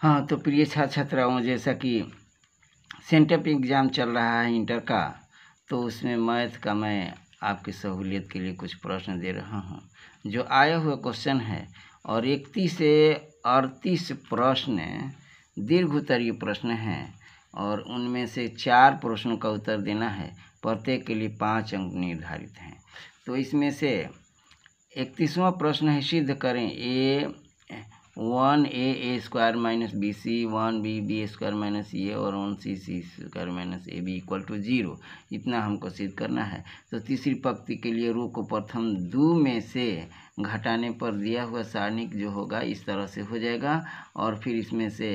हाँ, तो प्रिय छात्र छात्राओं, जैसा कि सेंटअप एग्ज़ाम चल रहा है इंटर का, तो उसमें मैथ का मैं आपकी सहूलियत के लिए कुछ प्रश्न दे रहा हूँ। जो आया हुआ क्वेश्चन है और 31 से 38 प्रश्न दीर्घ उत्तरीय प्रश्न हैं और उनमें से 4 प्रश्नों का उत्तर देना है। प्रत्येक के लिए 5 अंक निर्धारित हैं। तो इसमें से 31वां प्रश्न है, सिद्ध करें A1 square minus BC 1B square minus A और 1C square minus AB equal to 0। इतना हमको सिद्ध करना है। तो तीसरी पंक्ति के लिए रो को प्रथम 2 में से घटाने पर दिया हुआ सारणिक जो होगा इस तरह से हो जाएगा और फिर इसमें से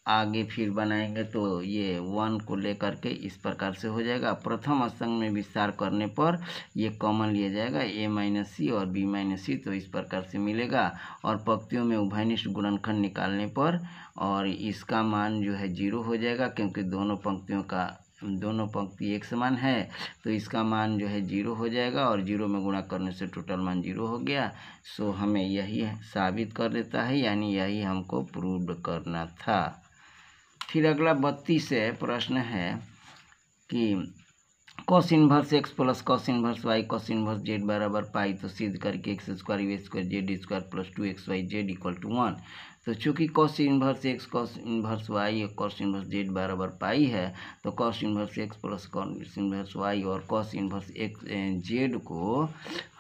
आगे फिर बनाएंगे तो ये 1 को लेकर के इस प्रकार से हो जाएगा। प्रथम स्तंभ में विस्तार करने पर ये कॉमन लिया जाएगा A माइनस C और B माइनस C, तो इस प्रकार से मिलेगा। और पंक्तियों में उभयनिष्ठ गुणनखंड निकालने पर और इसका मान जो है 0 हो जाएगा, क्योंकि दोनों पंक्ति एक समान है, तो इसका मान जो है 0 हो जाएगा और 0 में गुणा करने से टोटल मान 0 हो गया। सो हमें यही साबित कर देता है, यानी यही हमको प्रूव करना था। फिर अगला 32 प्रश्न है कि cos inverse x plus cos inverse y cos inverse z बराबर पाई, तो सिद्ध करके x square y square Z square plus 2xy Z equal to 1। तो चूँकि cos inverse x cos inverse y और कॉस इनवर्स z बराबर pi है, तो cos inverse x plus cos inverse y और कॉस इनवर्स x z को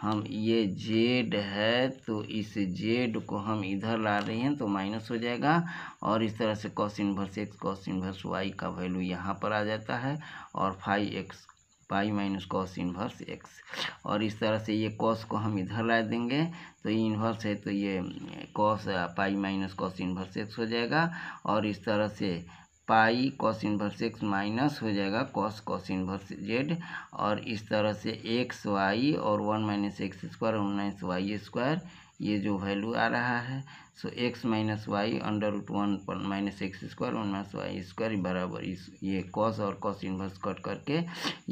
हम, ये z है तो इस z को हम इधर ला रहे हैं तो माइनस हो जाएगा और इस तरह से cos inverse x cos inverse y का वैल्यू यहाँ पर आ जाता है और pi minus cos inverse x, और इस तरह से ये कॉस को हम इधर ला देंगे तो ये इन्वर्स है तो ये cos pi minus cos inverse x हो जाएगा और इस तरह से pi cos inverse x minus हो जाएगा कॉस इनवर्स z, और इस तरह से एक्स वाई और 1 minus X square 1 minus Y square ये जो वैल्यू आ रहा है, so x minus Y under root 1 minus X square 1 minus Y square बराबर इस ये कॉस और कॉस इनवर्स कट करके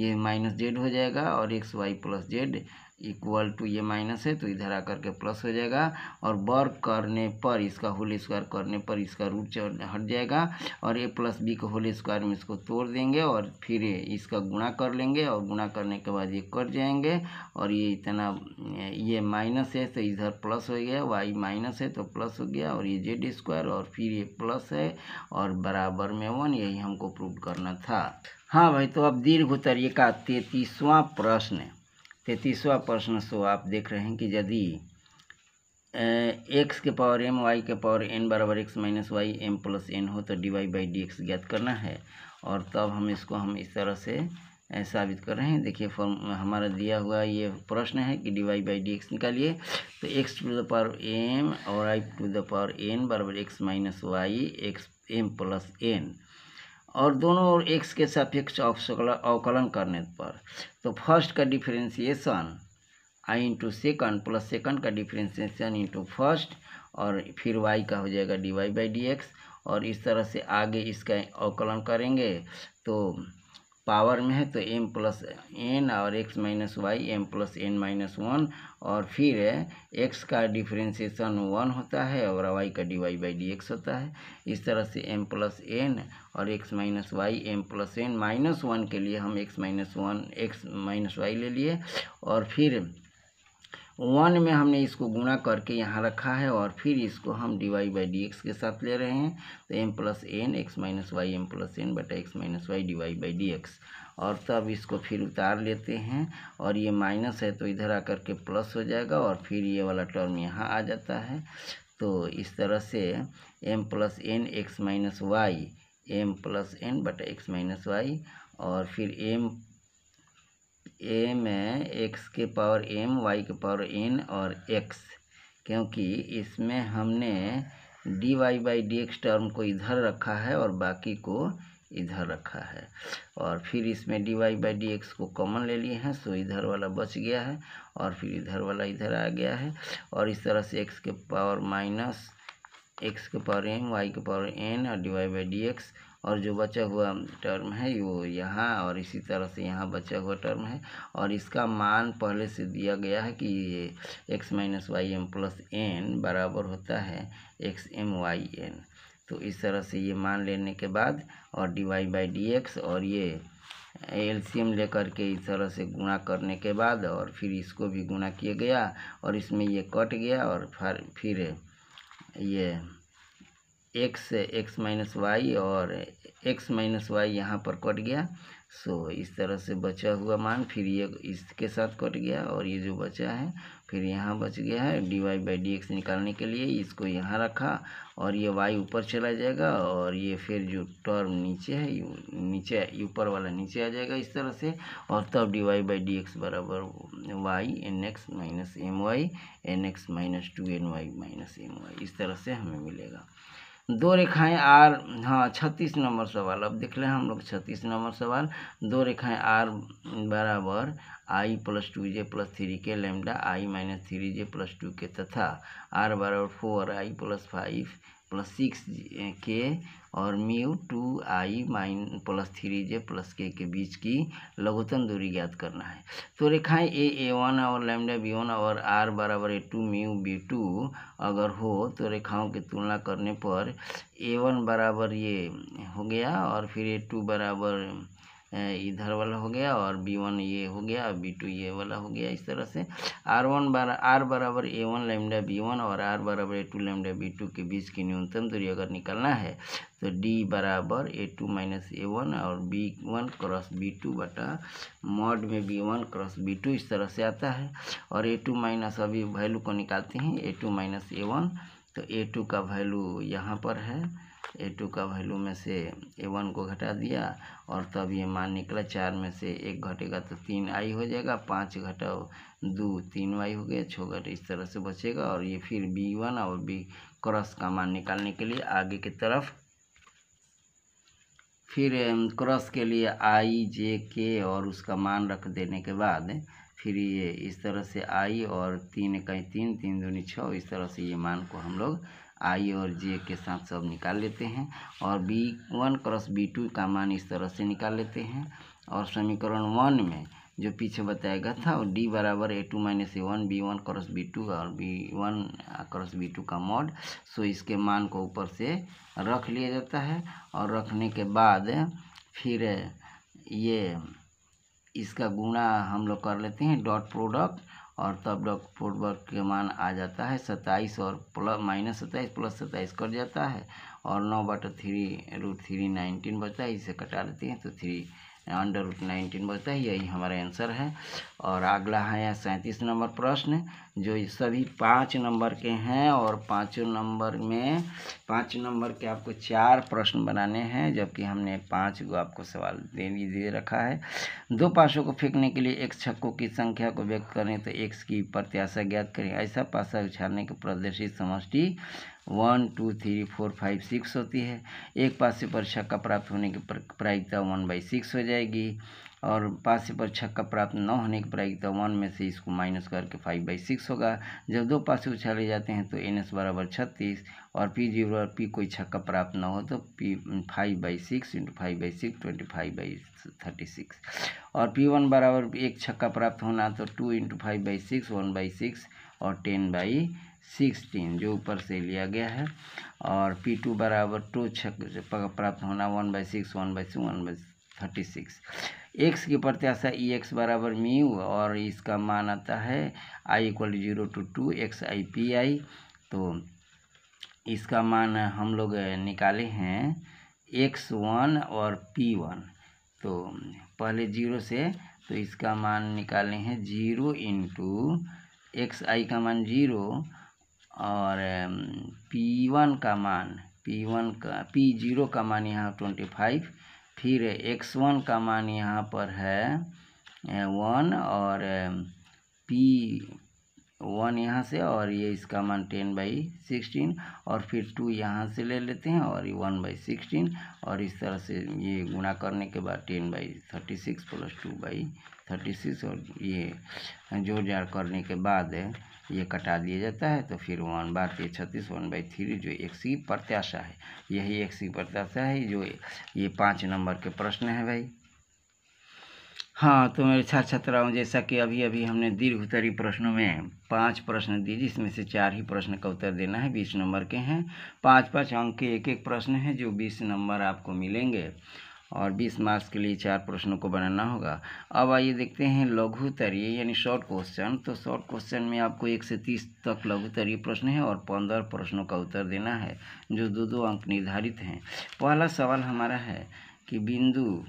ये माइनस जेड हो जाएगा और X Y plus Z equal to ये माइनस है तो इधर आकर के प्लस हो जाएगा और वर्ग करने पर इसका होल स्क्वायर करने पर इसका रूट हट जाएगा और a प्लस बी को होल स्क्वायर में इसको तोड़ देंगे और फिर इसका गुणा कर लेंगे और गुणा करने के बाद ये कट जाएंगे और ये इतना, ये माइनस है तो इधर प्लस हो गया, y माइनस है तो प्लस हो गया और ये जेड स्क्वायर और फिर ये प्लस है और बराबर में 1, यही हमको प्रूव करना था। हाँ भाई, तो अब दीर्घ उत्तरीय का 33वां प्रश्न सो आप देख रहे हैं कि यदि x के पावर m y के पावर n बराबर x minus Y m plus n हो तो dy बाई dx ज्ञात करना है। और तब हम इसको इस तरह से साबित कर रहे हैं। देखिए फॉर्म हमारा दिया हुआ ये प्रश्न है कि dy बाई dx निकालिए, तो x to the power m और y to the power n बराबर x minus Y x m plus n, और दोनों ओर x के सापेक्ष अवकलन करने पर तो फर्स्ट का differentiation i into second plus second का डिफरेंशिएशन इंटू फर्स्ट और फिर y का हो जाएगा dy बाई dx, और इस तरह से आगे इसका अवकलन करेंगे तो पावर में है तो m प्लस n और x minus Y m plus n minus 1, और फिर x का डिफरेंशिएशन 1 होता है और y का dy बाई dx होता है। इस तरह से m प्लस n और x minus Y m plus n minus 1 के लिए हम x माइनस वाई ले लिए और फिर 1 में हमने इसको गुणा करके यहाँ रखा है और फिर इसको हम dy बाई dx के साथ ले रहे हैं तो m plus n x minus Y m plus n बटा x minus Y dy by dx, और तब इसको फिर उतार लेते हैं और ये माइनस है तो इधर आकर के प्लस हो जाएगा और फिर ये वाला टर्म यहाँ आ जाता है। तो इस तरह से m plus n x minus Y m plus n बटा x माइनस वाई और फिर m x के पावर m y के पावर n और x, क्योंकि इसमें हमने dy बाई dx टर्म को इधर रखा है और बाकी को इधर रखा है, और फिर इसमें dy बाई dx को कॉमन ले लिए हैं सो इधर वाला बच गया है और फिर इधर वाला इधर आ गया है, और इस तरह से x के पावर माइनस x के पावर m y के पावर n और dy बाई dx, और जो बचा हुआ टर्म है वो यहाँ और इसी तरह से यहाँ बचा हुआ टर्म है, और इसका मान पहले से दिया गया है कि ये x minus Y M plus n बराबर होता है x m y n। तो इस तरह से ये मान लेने के बाद और dy/dx और ये एलसीएम लेकर के इस तरह से गुणा करने के बाद और फिर इसको भी गुणा किया गया और इसमें ये कट गया और फिर ये x माइनस वाई और x माइनस वाई यहाँ पर कट गया। सो इस तरह से बचा हुआ मान फिर ये इसके साथ कट गया और ये जो बचा है फिर यहाँ बच गया है। dy/dx निकालने के लिए इसको यहाँ रखा और ये y ऊपर चला जाएगा और ये फिर जो टर्म नीचे है नीचे ऊपर वाला नीचे आ जाएगा इस तरह से, और तब dy/dx बराबर y nx minus my nx minus 2ny minus my इस तरह से हमें मिलेगा। दो रेखाएं आर, हाँ 36 नंबर सवाल अब देख लें हम लोग। 36 नंबर सवाल, दो रेखाएं आर बराबर I plus 2j plus 3k lambda I minus 3j plus 2k तथा आर बराबर 4i प्लस 5 प्लस 6k और mu 2i plus 3j plus k के बीच की लघुत्तम दूरी ज्ञात करना है। तो रेखाएं a1 और लैम्डा b1 और r बराबर a2 म्यू b2 अगर हो तो रेखाओं की तुलना करने पर a1 बराबर ये हो गया और फिर a2 बराबर इधर वाला हो गया और b1 ये हो गया, b2 ये वाला हो गया। इस तरह से r बराबर a1 लैम्डा b1 और r बराबर a2 लैम्डा b2 के बीच की न्यूनतम दूरी अगर निकालना है तो d बराबर a2 माइनस a1 और b1 क्रॉस b2 बटा मॉड में b1 क्रॉस b2 इस तरह से आता है। और a2 माइनस अभी वैल्यू को निकालते हैं, a2 माइनस a1 तो a2 का वैल्यू यहाँ पर है, a2 का वैल्यू में से a1 को घटा दिया और तब ये मान निकला 4 में से 1 घटेगा तो 3i हो जाएगा, 5 घटाओ 2 3y हो गया, 6 घटे इस तरह से बचेगा। और ये फिर b1 और b क्रॉस का मान निकालने के लिए आगे की तरफ फिर क्रॉस के लिए i j k और उसका मान रख देने के बाद फिर ये इस तरह से i और 3 इकाई 3 3 दूनी 6 इस तरह से ये मान को हम लोग i और j के साथ सब निकाल लेते हैं और b1 क्रॉस b2 का मान इस तरह से निकाल लेते हैं। और समीकरण 1 में जो पीछे बताया गया था d बराबर a2 minus a1 b1 cross b2 और b1 क्रॉस b2 का मॉड, सो इसके मान को ऊपर से रख लिया जाता है और रखने के बाद फिर ये इसका गुणा हम लोग कर लेते हैं डॉट प्रोडक्ट और तब डॉट प्रोडक्ट के मान आ जाता है 27 और प्लस माइनस 27 प्लस 27 कट जाता है और 9/3 19 बचता है, इसे कटा लेते हैं तो 3√19 बचता है। यही हमारा आंसर है। और अगला है 37 नंबर प्रश्न जो सभी 5 नंबर के हैं और 5 नंबर में 5 नंबर के आपको 4 प्रश्न बनाने हैं जबकि हमने 5 को आपको सवाल दे रखा है। दो पासों को फेंकने के लिए x छक्कों की संख्या को व्यक्त करें तो x की प्रत्याशा ज्ञात करें। ऐसा पासा उछालने के प्रदर्शित समष्टि 1 2 3 4 5 6 होती है। एक पासे पर छक्का प्राप्त होने की प्रायिकता 1/6 हो जाएगी और पासे पर छक्का प्राप्त न होने की प्रायिकता 1 में से इसको माइनस करके 5/6 होगा। जब दो पासे उछाले जाते हैं तो ns बराबर 36 और p0 और p कोई छक्का प्राप्त न हो तो p 5/6 × 5/6 25/36 और p1 बराबर एक छक्का प्राप्त होना तो 2 × 5/6 1/6 और 10/16 जो ऊपर से लिया गया है। और p2 बराबर 2 छक्का प्राप्त होना 1/6 1/6 1/36। x की प्रत्याशा ex बराबर म्यू और इसका मान आता है i = 0 to 2 xi pi। तो इसका मान हम लोग निकाले हैं x1 और p1। तो पहले 0 से तो इसका मान निकाले हैं 0 × xi का मान 0 और p1 का मान p0 का मान यहाँ 25, फिर x1 का मान यहाँ पर है 1 और p1 यहाँ से और ये इसका मान 10/16 और फिर 2 यहाँ से ले लेते हैं और 1/16 और इस तरह से ये गुणा करने के बाद 10/36 प्लस 2/36 और ये जोड़ जाड़ करने के बाद ये कटा दिया जाता है तो फिर 1 बार 36 1/3 जो x की प्रत्याशा है, यही x की प्रत्याशा है जो ये 5 नंबर के प्रश्न है भाई। हाँ, तो मेरे छात्र छात्राओं, जैसा कि अभी अभी हमने दीर्घ उत्तरीय प्रश्नों में 5 प्रश्न दिए, जिसमें से 4 ही प्रश्न का उत्तर देना है। 20 नंबर के हैं, 5-5 अंक के एक प्रश्न है, जो 20 नंबर आपको मिलेंगे और 20 मार्क्स के लिए 4 प्रश्नों को बनाना होगा। अब आइए देखते हैं लघु उत्तरीय यानी शॉर्ट क्वेश्चन। तो शॉर्ट क्वेश्चन में आपको 1 से 30 तक लघु उत्तरीय प्रश्न है और 15 प्रश्नों का उत्तर देना है, जो 2-2 अंक निर्धारित हैं। पहला सवाल हमारा है कि बिंदुओं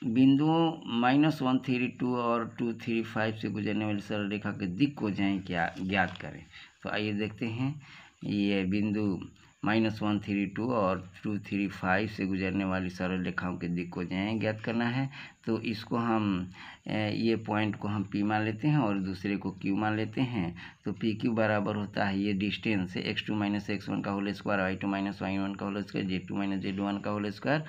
-1, 3, 2 और 2, 3, 5 से गुजरने वाली सरल रेखा के दिक् को ज्ञात करें। तो आइए देखते हैं, ये बिंदु -1, 3, 2 और 2, 3, 5 से गुजरने वाली सरल रेखाओं के दिक् को ज्ञात करना है। तो इसको हम ये पॉइंट को हम P मान लेते हैं और दूसरे को Q मान लेते हैं। तो PQ बराबर होता है, ये डिस्टेंस है, x2 - x1 का होल स्क्वायर, y2 - y1 का होल स्क्वायर, z2 - z1 का होल स्क्वायर,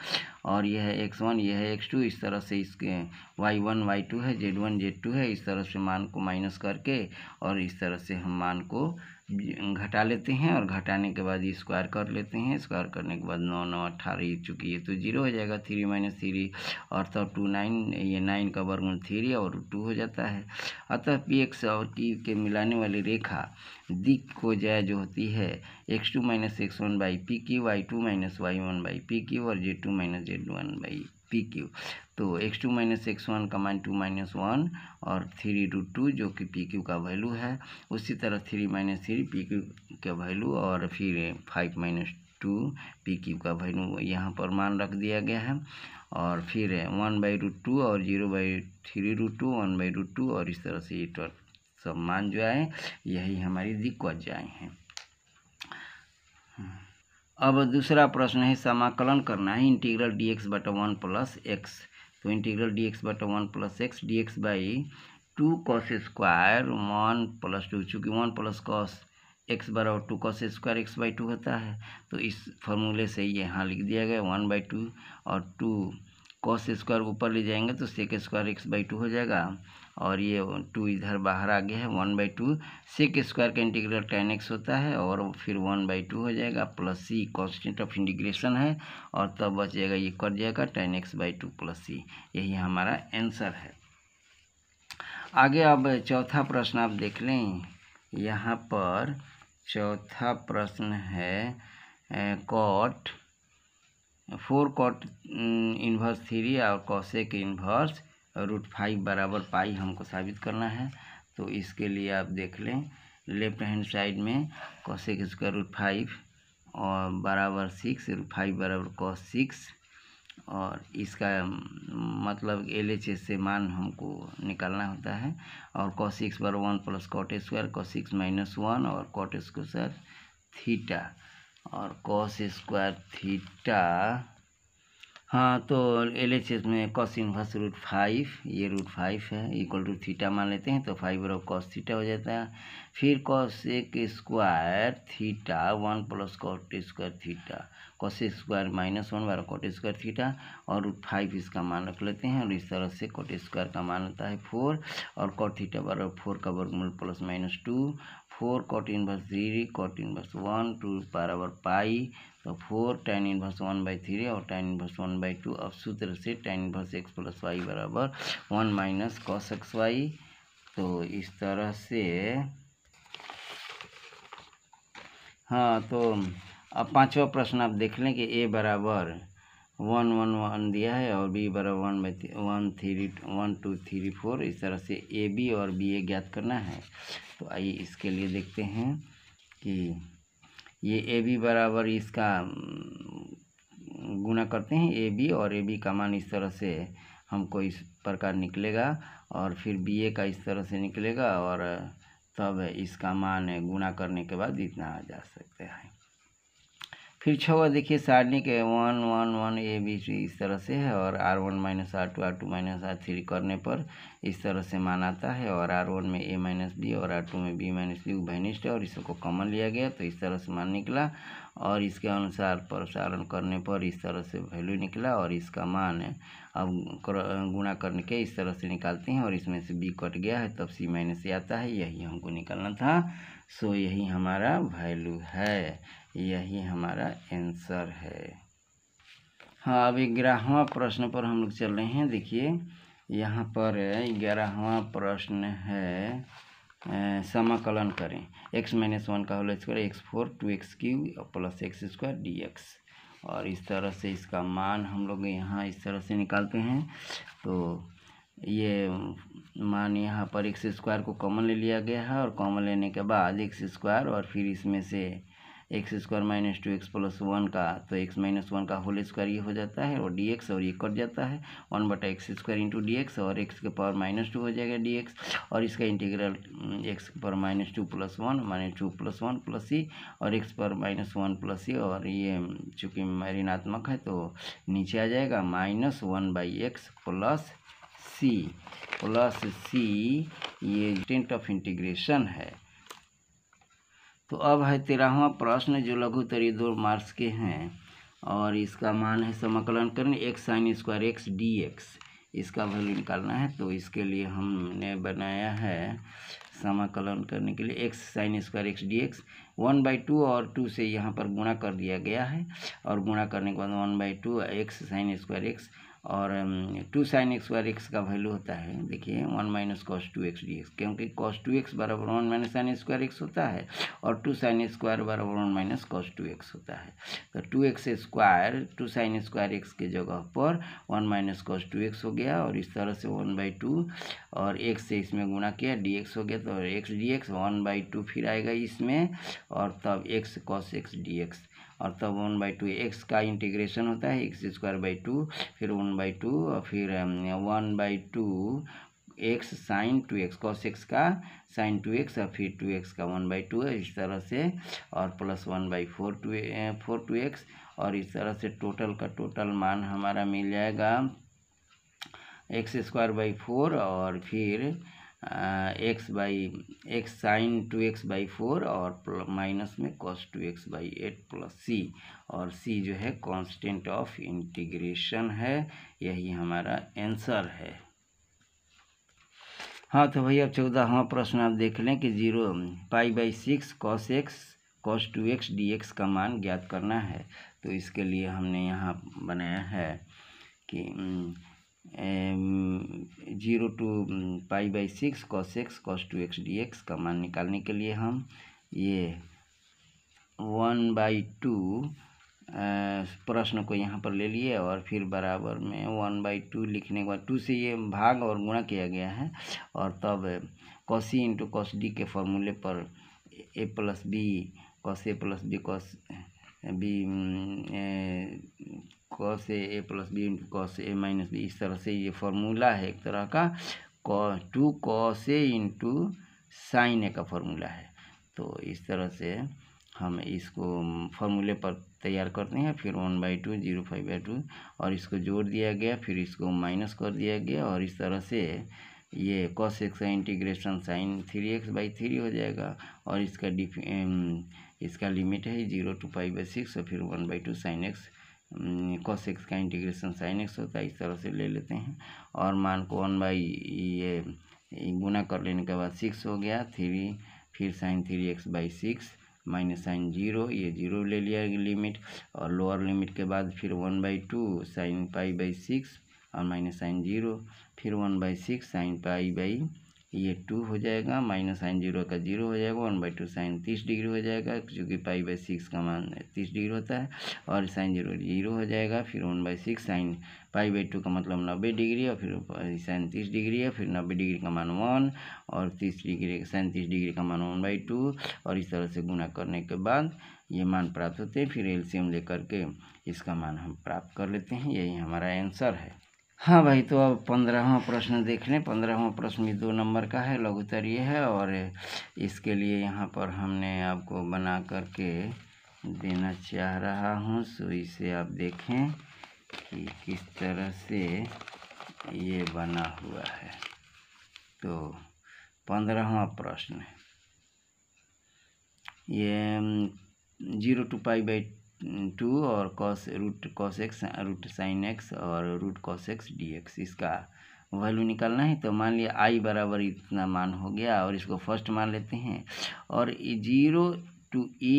और यह है x1, यह है x2। इस तरह से इसके y1 y2 है, z1 z2 है। इस तरह से मान को माइनस करके और इस तरह से हम मान को घटा लेते हैं और घटाने के बाद स्क्वायर कर लेते हैं। स्क्वायर करने के बाद 9 9 18, चूँकि ये तो 0 हो जाएगा, 3 - 3 और तब 2 9, ये 9 का वर्गमूल 3 और 2 हो जाता है। अतः Px और Q के मिलाने वाली रेखा दिक् को जो होती है x2 - x1 by PQ, y2 - y1 by PQ और z2 - z1 बाई PQ। तो x2 - x1 का मान 2 - 1 और 3√2 जो कि PQ का वैल्यू है। उसी तरह 3 - 3 PQ का वैल्यू और फिर 5 - 2 PQ का वैल्यू यहाँ पर मान रख दिया गया है। और फिर 1/√2 और 0/3√2, 1/√2 और इस तरह से ये सब मान जो आए, यही हमारी दिक्कत हैं। अब दूसरा प्रश्न है, समाकलन करना है इंटीग्रल dx बटा 1 प्लस एक्स। तो इंटीग्रल dx बटा 1 plus x dx by 2 cos square 1 + 2, चूँकि 1 प्लस कॉस एक्स बराबर 2 cos स्क्वायर x/2 होता है। तो इस फॉर्मूले से ये यहाँ लिख दिया गया 1/2 और 2 cos स्क्वायर ऊपर ले जाएंगे तो sec स्क्वायर x/2 हो जाएगा और ये 2 इधर बाहर आ गया है। 1/2 sec स्क्वायर का इंटीग्रल tan x होता है और फिर 1/2 हो जाएगा plus c, constant of integration है, और तब बच जाएगा, ये कट जाएगा tan x/2 प्लस c। यही हमारा आंसर है। आगे अब चौथा प्रश्न आप देख लें। यहाँ पर चौथा प्रश्न है cot 4 cot इन्वर्स 3 और cosec इन्वर्स √5 बराबर पाई हमको साबित करना है। तो इसके लिए आप देख लें, लेफ्ट हैंड साइड में cosec स्क्वायर √5 और बराबर 6, √5 बराबर cos 6, और इसका मतलब LHS से मान हमको निकालना होता है। और cos 6 बराबर 1 प्लस cot स्क्वायर, cos 6 - 1 और cot स्क्वायर थीटा और cos स्क्वायर थीटा। हाँ, तो LHS में cos इन्वर्स √5, ये √5 है, इक्वल टू थीटा मान लेते हैं, तो 5 बराबर cos थीटा हो जाता है। फिर cosec square theta 1 plus cot square theta, cos square -1 बराबर cot स्क्वायर थीटा और √5 इसका मान रख लेते हैं। और इस तरह से cot स्क्वायर का मान होता है 4 और cot थीटा बराबर 4 का वर्गमूल plus -2, 4 cot inverse 3, cot inverse 1, 2 बराबर पाई, तो 4 tan इन्वर्स 1/3 और tan इन्वर्स 1/2। अब सूत्र से tan inverse x plus Y बराबर 1 माइनस cos xy। तो इस तरह से हाँ, तो अब पांचवा प्रश्न आप देख लें कि a बराबर 1 1 1 दिया है और b बराबर 1 2 3 4। इस तरह से AB और BA ज्ञात करना है। तो आइए इसके लिए देखते हैं कि ये AB बराबर इसका गुना करते हैं AB, और AB का मान इस तरह से हमको इस प्रकार निकलेगा और फिर BA का इस तरह से निकलेगा और तब इसका मान गुना करने के बाद इतना आ जा सकता है। फिर छवा देखिए, सारणी के 1 1 1 ABC इस तरह से है और R1 - R2 R2 - R3 करने पर इस तरह से मान आता है और R1 में A - B और R2 में B - C उभयनिष्ठ है और इसको कॉमन लिया गया, तो इस तरह से मान निकला। और इसके अनुसार प्रसारण करने पर इस तरह से वैल्यू निकला और इसका मान अब गुणा करने के इस तरह से निकालते हैं और इसमें से B कट गया है, तब C - C आता है। यही हमको निकालना था। सो यही हमारा वैल्यू है, यही हमारा आंसर है। हाँ, अभी 11वां प्रश्न पर हम लोग चल रहे हैं। देखिए, यहाँ पर 11वां प्रश्न है, समाकलन करें x - 1 का whole square x4 2x³ plus x² dx। और इस तरह से इसका मान हम लोग यहाँ इस तरह से निकालते हैं। तो ये मान यहाँ पर x² को कॉमन ले लिया गया है, और कॉमन लेने के बाद x² और फिर इसमें से x² - 2x + 1 का, तो x - 1 का होल स्क्वायर ये हो जाता है, और dx और ये कट जाता है 1/x² इंटू dx, और x के पावर -2 हो जाएगा dx, और इसका इंटीग्रल x के पावर -2 + 1 -2 + 1 + c, और x पर -1 + c, और ये चूँकि ऋणात्मक है तो नीचे आ जाएगा -1/x + c ये टेंट ऑफ इंटीग्रेशन है। तो अब है 13वां प्रश्न, जो लघुत्तरीय 2 मार्क्स के हैं, और इसका मान है समाकलन करें x sin² x dx। इसका वैल्यू निकालना है। तो इसके लिए हमने बनाया है समाकलन करने के लिए x sin² x dx 1/2, और 2 से यहाँ पर गुणा कर दिया गया है, और गुणा करने के बाद 1/2 x sin² x, और 2 sin² x का वैल्यू होता है, देखिए 1 - cos 2x dx, क्योंकि cos 2x बराबर 1 - sin² x होता है, और 2 sin² बराबर 1 - cos 2x होता है। तो 2x² 2 sin² x के जगह पर 1 - cos 2x हो गया, और इस तरह से 1/2 और x से इसमें गुणा किया dx हो गया, तो x dx 1/2 फिर आएगा इसमें, और तब x cos x dx, और तब 1/2 x का इंटीग्रेशन होता है x²/2, फिर 1/2, और फिर 1/2 x sin 2x cos x का sin 2x, और फिर 2x का 1/2 है इस तरह से, और प्लस 1/4 2x, और इस तरह से टोटल का टोटल मान हमारा मिल जाएगा x²/4, और फिर x sin 2x/4, और माइनस में cos 2x/8 प्लस c, और c जो है कांस्टेंट ऑफ इंटीग्रेशन है। यही हमारा आंसर है। हाँ, तो भैया 14वां प्रश्न आप देख लें कि 0π/6 cos x cos 2x dx का मान ज्ञात करना है। तो इसके लिए हमने यहाँ बनाया है कि 0 to π/6 cos x cos 2x dx का मान निकालने के लिए हम ये 1/2 प्रश्न को यहाँ पर ले लिए, और फिर बराबर में 1/2 लिखने के बाद 2 से ये भाग और गुणा किया गया है, और तब cos c into cos d के फॉर्मूले पर a + b cos a + b cos b cos a + b into cos a - b, इस तरह से ये फॉर्मूला है एक तरह का, 2 cos a into sin a का फॉर्मूला है। तो इस तरह से हम इसको फॉर्मूले पर तैयार करते हैं। फिर 1/2 0/2 और इसको जोड़ दिया गया, फिर इसको माइनस कर दिया गया, और इस तरह से ये cos x का इंटीग्रेशन sin 3x/3 हो जाएगा, और इसका लिमिट है 0 to π/6, और फिर 1/2 sin x cos x का इंटीग्रेशन sin x होता है। इस तरह से ले लेते हैं, और मान को 1 गुना कर लेने के बाद 6 हो गया, 3 फिर sin 3x/6 माइनस साइन 0, ये 0 ले लिया लिमिट, और लोअर लिमिट के बाद फिर 1/2 sin π/6 और माइनस साइन 0, फिर 1/6 sin π/, ये 2 हो जाएगा, माइनस साइन 0 का 0 हो जाएगा, 1/2 साइन 30 डिग्री हो जाएगा, क्योंकि π/6 का मान 30 डिग्री होता है, और साइन 0 0 हो जाएगा। फिर 1/6 साइन π/2 का मतलब 90 डिग्री, और फिर साइन 30 डिग्री है, फिर 90 डिग्री का मान 1, और 30 डिग्री साइन 30 डिग्री का मान 1/2, और इस तरह से गुना करने के बाद ये मान प्राप्त होते हैं। फिर एलसीएम लेकर के इसका मान हम प्राप्त कर लेते हैं। यही हमारा आंसर है। हाँ भाई, तो अब 15वां प्रश्न देख लें। 15वां प्रश्न भी 2 नंबर का है, लघुत्तरीय है, और इसके लिए यहाँ पर हमने आपको बना करके देना चाह रहा हूँ। सो इसे आप देखें कि किस तरह से ये बना हुआ है। तो 15वां प्रश्न, ये 0 to π/2 और cos x √sin x और √cos x dx, इसका वैल्यू निकालना है। तो मान लिया i बराबर इतना मान हो गया, और इसको फर्स्ट मान लेते हैं, और 0 to a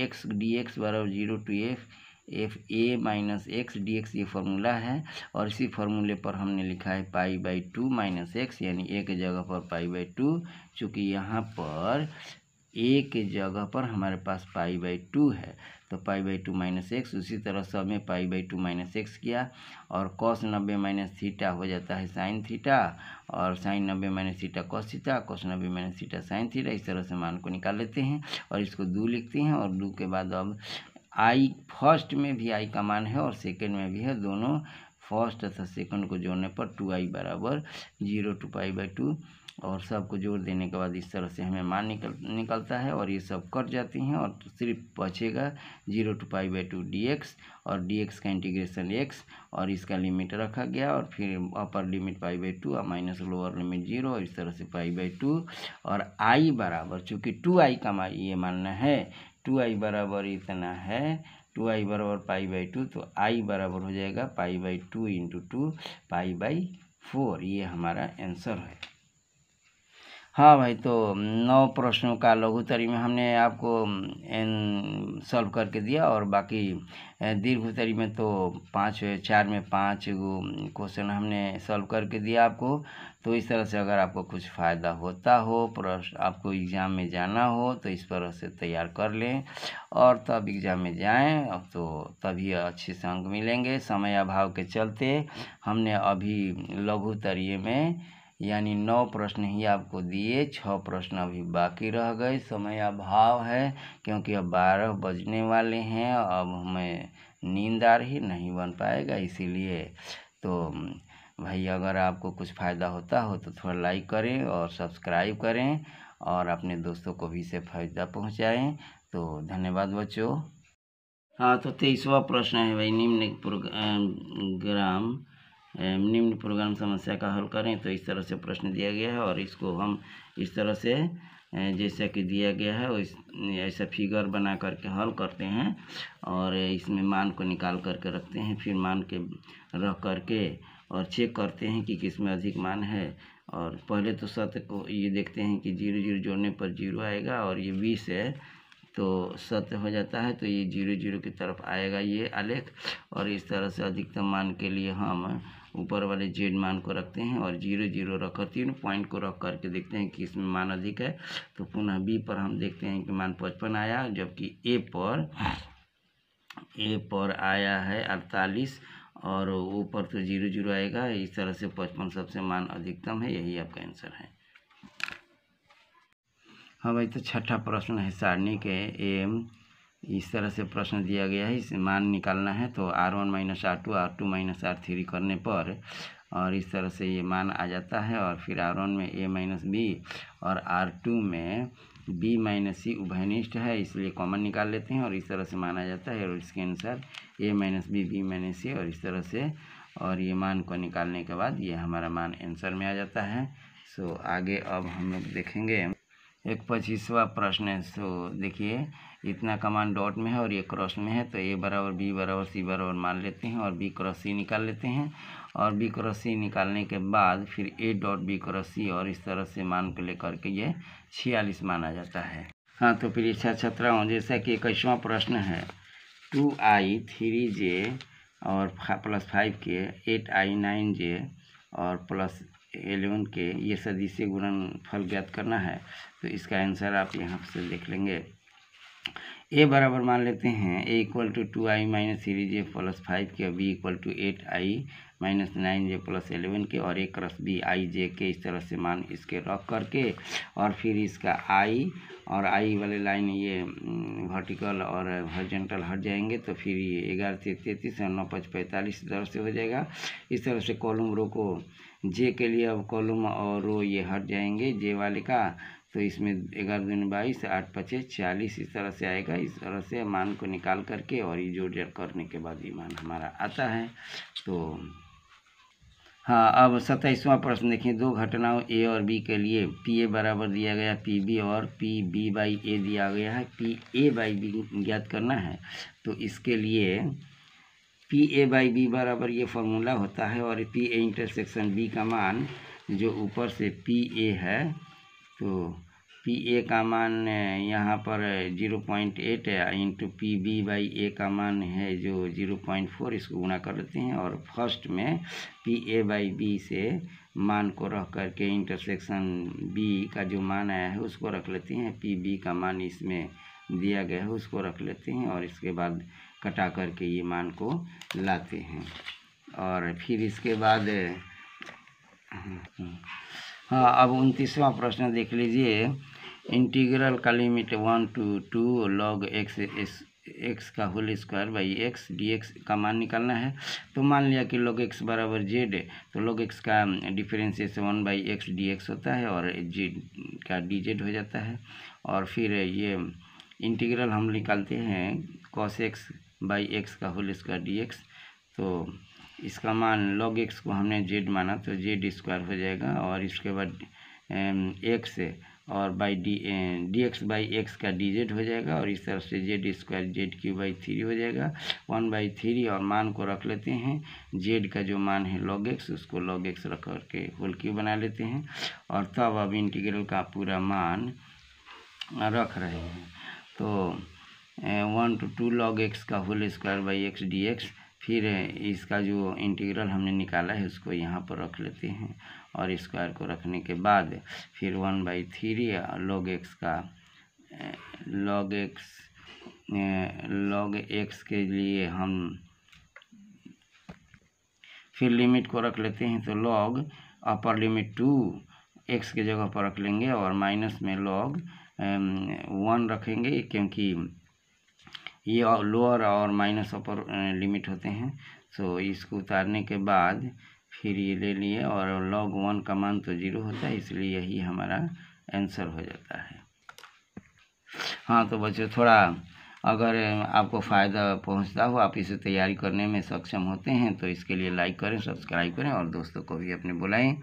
x dx बराबर 0 to f F A minus x D x ये फार्मूला है। और इसी फार्मूले पर हमने लिखा है π/2 माइनस एक्स, यानी एक जगह पर π/2, चूँकि यहाँ पर एक जगह पर हमारे पास π/2 है तो π/2 माइनस एक्स। उसी तरह सब में π/2 माइनस एक्स किया और cos 90 माइनस थीटा हो जाता है sin थीटा, और sin 90 minus theta cos theta, cos 90 minus theta sin theta. इस तरह से मान को निकाल लेते हैं और इसको 2 लिखते हैं। और 2 के बाद अब आई, फर्स्ट में भी आई का मान है और सेकेंड में भी है, दोनों फर्स्ट तथा सेकंड को जोड़ने पर 2i बराबर 0 to π/2, और सबको जोड़ देने के बाद इस तरह से हमें मान निकलता है और ये सब कट जाती हैं और सिर्फ बचेगा 0 to π/2 dx, और dx का इंटीग्रेशन x, और इसका लिमिट रखा गया और फिर अपर लिमिट π/2 और माइनस लोअर लिमिट 0, और इस तरह से π/2। और i बराबर, चूँकि 2i का ये मानना है, 2i बराबर इतना है, 2i बराबर π/2, तो i बराबर हो जाएगा π/2 इंटू 2 π/4। ये हमारा आंसर है। हाँ भाई, तो 9 प्रश्नों का लघुत्तरी में हमने आपको सॉल्व करके दिया, और बाकी दीर्घोत्तरी में तो 4 में 5 क्वेश्चन हमने सॉल्व करके दिया आपको। तो इस तरह से अगर आपको कुछ फ़ायदा होता हो, प्रश्न आपको एग्ज़ाम में जाना हो तो इस तरह से तैयार कर लें, और तब एग्ज़ाम में जाएं तो तभी अच्छे से अंक मिलेंगे। समय अभाव के चलते हमने अभी लघुत्तरी में यानी 9 प्रश्न ही आपको दिए, 6 प्रश्न अभी बाकी रह गए। समय अभाव है क्योंकि अब 12 बजने वाले हैं, अब हमें नींद आ रही, नहीं बन पाएगा, इसीलिए। तो भाई अगर आपको कुछ फ़ायदा होता हो तो थोड़ा लाइक करें और सब्सक्राइब करें, और अपने दोस्तों को भी इसे फ़ायदा पहुंचाएं। तो धन्यवाद बच्चों। हाँ, तो 23वां प्रश्न है भाई, निम्न प्रोग्राम समस्या का हल करें। तो इस तरह से प्रश्न दिया गया है और इसको हम इस तरह से जैसा कि दिया गया है ऐसा फिगर बना करके हल करते हैं, और इसमें मान को निकाल करके रखते हैं, फिर मान के रख करके और चेक करते हैं कि किस में अधिक मान है। और पहले तो सत्य को ये देखते हैं कि 0 0 जोड़ने पर 0 आएगा, और ये 20 है तो सत्य हो जाता है, तो ये 0 0 की तरफ आएगा ये आलेख। और इस तरह से अधिकतम मान के लिए हम ऊपर वाले जेड मान को रखते हैं और 0 0 रखकर 3 पॉइंट को रख करके देखते हैं कि इसमें मान अधिक है। तो पुनः बी पर हम देखते हैं कि मान 55 आया, जबकि ए पर आया है 48, और ऊपर तो 0 0 आएगा। इस तरह से 55 सबसे मान अधिकतम है, यही आपका आंसर है। हाँ भाई, तो छठा प्रश्न है सारणी के एम। इस तरह से प्रश्न दिया गया है, इसे मान निकालना है। तो R1 minus R2 R2 minus R3 करने पर, और इस तरह से ये मान आ जाता है, और फिर R1 में A माइनस B और R2 में B माइनस C उभयनिष्ठ है, इसलिए कॉमन निकाल लेते हैं और इस तरह से मान आ जाता है। और इसके अनुसार A minus B minus C, और इस तरह से, और ये मान को निकालने के बाद ये हमारा मान आंसर में आ जाता है। सो आगे अब हम लोग देखेंगे एक 25वां प्रश्न है। सो देखिए, इतना का मान डॉट में है और ये क्रॉस में है, तो A बराबर B बराबर C बराबर मान लेते हैं और B क्रॉस C निकाल लेते हैं। और B क्रॉस C निकालने के बाद फिर A dot B cross C, और इस तरह से मान को लेकर के ये 46 मान आ जाता है। हाँ, तो फिर इच्छा 17 जैसा कि 21वां प्रश्न है, 2i 3j और प्लस 5k 8i 9j और प्लस 11 के ये सदिश गुणनफल ज्ञात करना है। तो इसका आंसर आप यहाँ से देख लेंगे। ए बराबर मान लेते हैं A equal to 2i minus 3j plus 5k, B equal to 8i minus 9j plus 11 K, और A cross B i j के। इस तरह से मान इसके रख करके, और फिर इसका i और i वाले लाइन ये वर्टिकल और हॉरिजॉन्टल हट जाएंगे, तो फिर ये 11 से 33 और 9 5 45 इस तरह से हो जाएगा। इस तरह से कॉलम रो को जे के लिए अब कॉलम और रो ये हट जाएंगे जे वाले का, तो इसमें 11 दूनी 22 8 5 40 इस तरह से आएगा। इस तरह से मान को निकाल करके और ये जोड़ करने के बाद ये मान हमारा आता है। तो हाँ, अब 27वां प्रश्न देखिए, दो घटनाओं A और B के लिए PA बराबर दिया गया PB और PB/A दिया गया है, PA/B ज्ञात करना है। तो इसके लिए PA/B बराबर ये फॉर्मूला होता है, और PA इंटरसेक्शन B का मान जो ऊपर से PA है, तो पी ए का मान यहाँ पर 0.8 है इंटू पी बी बाई ए का मान है जो 0.4, इसको गुणा कर लेते हैं और फर्स्ट में पी ए बाई बी से मान को रख करके इंटरसेक्शन बी का जो मान आया है उसको रख लेते हैं, पी बी का मान इसमें दिया गया है उसको रख लेते हैं और इसके बाद कटा करके ये मान को लाते हैं। और फिर इसके बाद हाँ, अब 29वां प्रश्न देख लीजिए। इंटीग्रल का लिमिट 1 to 2 log x का whole square by x D X का मान निकालना है। तो मान लिया कि log x बराबर जेड है, तो log x का differentiation 1 by x D x होता है और जेड का डी जेड हो जाता है। और फिर ये इंटीग्रल हम निकालते हैं cos x बाई एक्स का होल स्क्वायर डी एक्स। तो इसका मान log x को हमने z माना तो z स्क्वायर हो जाएगा और इसके बाद x और by D x by x का डी जेड हो जाएगा और इस तरफ से Z square Z Q by 3 हो जाएगा 1/3 और मान को रख लेते हैं। जेड का जो मान है log x उसको log x रख करके होल क्यू बना लेते हैं और तब अब इंटीग्रल का पूरा मान रख रहे हैं। तो 1 to 2 log x का whole square by x D x, फिर इसका जो इंटीग्रल हमने निकाला है उसको यहाँ पर रख लेते हैं और स्क्वायर को रखने के बाद फिर 1/3 log x का log x के लिए हम फिर लिमिट को रख लेते हैं। तो log अपर लिमिट 2 x के जगह पर रख लेंगे और माइनस में log 1 रखेंगे क्योंकि ये लोअर और माइनस अपर लिमिट होते हैं। सो इसको उतारने के बाद फिर ये ले लिए और log 1 का मान तो 0 होता है, इसलिए यही हमारा आंसर हो जाता है। हाँ तो बच्चों, थोड़ा अगर आपको फ़ायदा पहुंचता हो, आप इसे तैयारी करने में सक्षम होते हैं तो इसके लिए लाइक करें, सब्सक्राइब करें और दोस्तों को भी अपने बुलाएं।